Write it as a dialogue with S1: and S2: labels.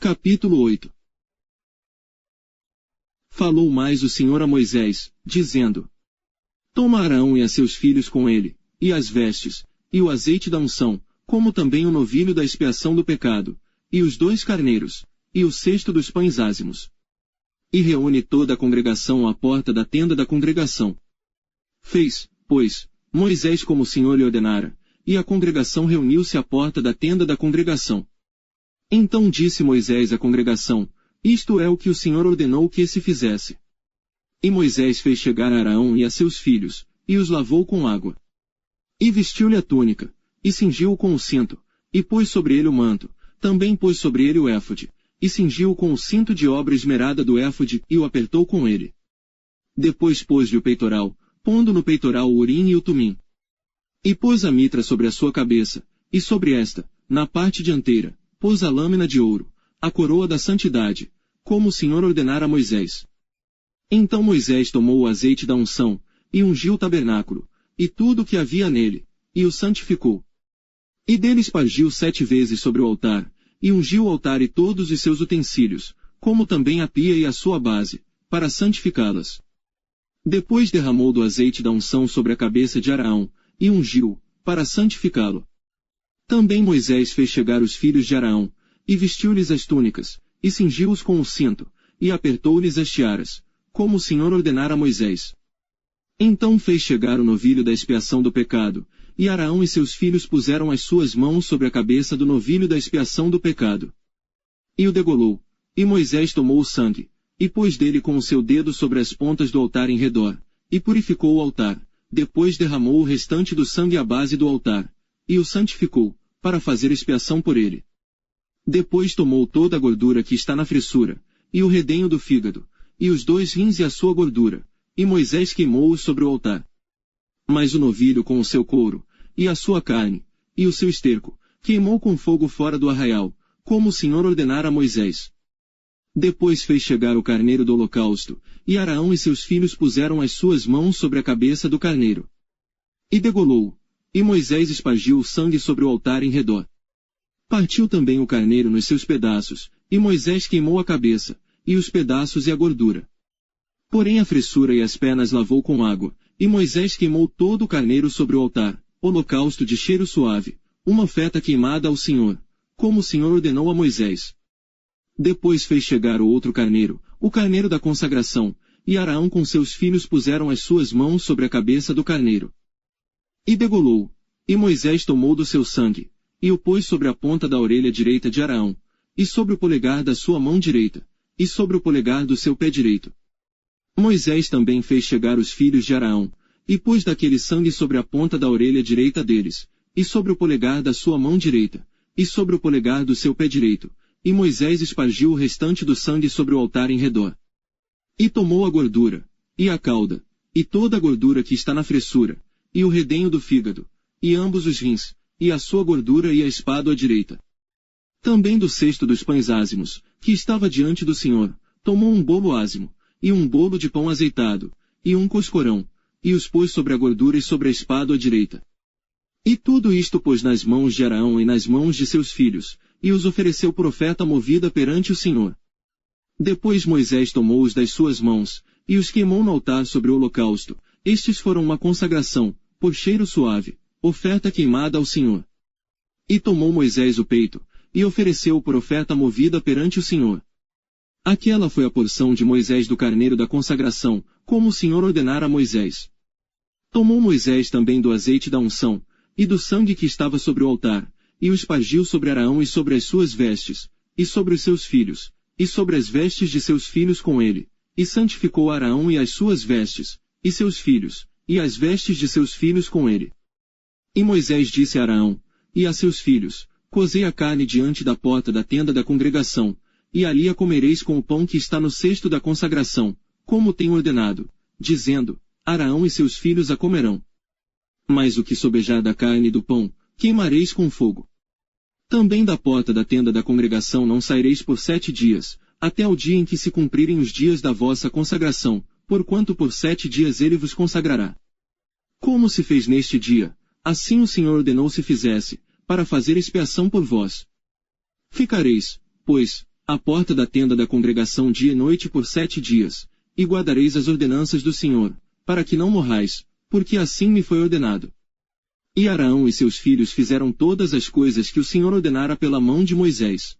S1: Capítulo 8. Falou mais o Senhor a Moisés, dizendo: Toma Arão e a seus filhos com ele, e as vestes, e o azeite da unção, como também o novilho da expiação do pecado, e os 2 carneiros, e o cesto dos pães ázimos. E reúne toda a congregação à porta da tenda da congregação. Fez, pois, Moisés como o Senhor lhe ordenara, e a congregação reuniu-se à porta da tenda da congregação. Então disse Moisés à congregação: Isto é o que o Senhor ordenou que se fizesse. E Moisés fez chegar a Arão e a seus filhos, e os lavou com água. E vestiu-lhe a túnica, e cingiu-o com o cinto, e pôs sobre ele o manto, também pôs sobre ele o éfode, e cingiu-o com o cinto de obra esmerada do éfode, e o apertou com ele. Depois pôs-lhe o peitoral, pondo no peitoral o urim e o tumim. E pôs a mitra sobre a sua cabeça, e sobre esta, na parte dianteira, pôs a lâmina de ouro, a coroa da santidade, como o Senhor ordenara a Moisés. Então Moisés tomou o azeite da unção, e ungiu o tabernáculo, e tudo o que havia nele, e o santificou. E dele espargiu 7 vezes sobre o altar, e ungiu o altar e todos os seus utensílios, como também a pia e a sua base, para santificá-las. Depois derramou do azeite da unção sobre a cabeça de Arão, e ungiu, para santificá-lo. Também Moisés fez chegar os filhos de Arão, e vestiu-lhes as túnicas, e cingiu-os com o cinto, e apertou-lhes as tiaras, como o Senhor ordenara a Moisés. Então fez chegar o novilho da expiação do pecado, e Arão e seus filhos puseram as suas mãos sobre a cabeça do novilho da expiação do pecado. E o degolou, e Moisés tomou o sangue, e pôs dele com o seu dedo sobre as pontas do altar em redor, e purificou o altar, depois derramou o restante do sangue à base do altar, e o santificou, para fazer expiação por ele. Depois tomou toda a gordura que está na fressura, e o redenho do fígado, e os 2 rins e a sua gordura, e Moisés queimou-os sobre o altar. Mas o novilho com o seu couro, e a sua carne, e o seu esterco, queimou com fogo fora do arraial, como o Senhor ordenara a Moisés. Depois fez chegar o carneiro do holocausto, e Arão e seus filhos puseram as suas mãos sobre a cabeça do carneiro. E degolou-o, e Moisés espargiu o sangue sobre o altar em redor. Partiu também o carneiro nos seus pedaços, e Moisés queimou a cabeça, e os pedaços e a gordura. Porém a fressura e as pernas lavou com água, e Moisés queimou todo o carneiro sobre o altar, holocausto de cheiro suave, uma oferta queimada ao Senhor, como o Senhor ordenou a Moisés. Depois fez chegar o outro carneiro, o carneiro da consagração, e Arão com seus filhos puseram as suas mãos sobre a cabeça do carneiro. E degolou, e Moisés tomou do seu sangue, e o pôs sobre a ponta da orelha direita de Arão, e sobre o polegar da sua mão direita, e sobre o polegar do seu pé direito. Moisés também fez chegar os filhos de Arão, e pôs daquele sangue sobre a ponta da orelha direita deles, e sobre o polegar da sua mão direita, e sobre o polegar do seu pé direito, e Moisés espargiu o restante do sangue sobre o altar em redor. E tomou a gordura, e a cauda, e toda a gordura que está na fressura, e o redenho do fígado, e ambos os rins, e a sua gordura e a espádua direita. Também do cesto dos pães ázimos, que estava diante do Senhor, tomou um bolo ázimo, e um bolo de pão azeitado, e um coscorão, e os pôs sobre a gordura e sobre a espádua direita. E tudo isto pôs nas mãos de Arão e nas mãos de seus filhos, e os ofereceu por oferta movida perante o Senhor. Depois Moisés tomou-os das suas mãos, e os queimou no altar sobre o holocausto. Estes foram uma consagração, por cheiro suave, oferta queimada ao Senhor. E tomou Moisés o peito, e ofereceu-o por oferta movida perante o Senhor. Aquela foi a porção de Moisés do carneiro da consagração, como o Senhor ordenara a Moisés. Tomou Moisés também do azeite da unção, e do sangue que estava sobre o altar, e o espargiu sobre Arão e sobre as suas vestes, e sobre os seus filhos, e sobre as vestes de seus filhos com ele, e santificou Arão e as suas vestes, e seus filhos, e as vestes de seus filhos com ele. E Moisés disse a Arão, e a seus filhos, cozei a carne diante da porta da tenda da congregação, e ali a comereis com o pão que está no cesto da consagração, como tenho ordenado, dizendo, Arão e seus filhos a comerão. Mas o que sobejar da carne e do pão, queimareis com fogo. Também da porta da tenda da congregação não saireis por 7 dias, até o dia em que se cumprirem os dias da vossa consagração, porquanto por 7 dias ele vos consagrará. Como se fez neste dia, assim o Senhor ordenou se fizesse, para fazer expiação por vós. Ficareis, pois, à porta da tenda da congregação dia e noite por 7 dias, e guardareis as ordenanças do Senhor, para que não morrais, porque assim me foi ordenado. E Arão e seus filhos fizeram todas as coisas que o Senhor ordenara pela mão de Moisés.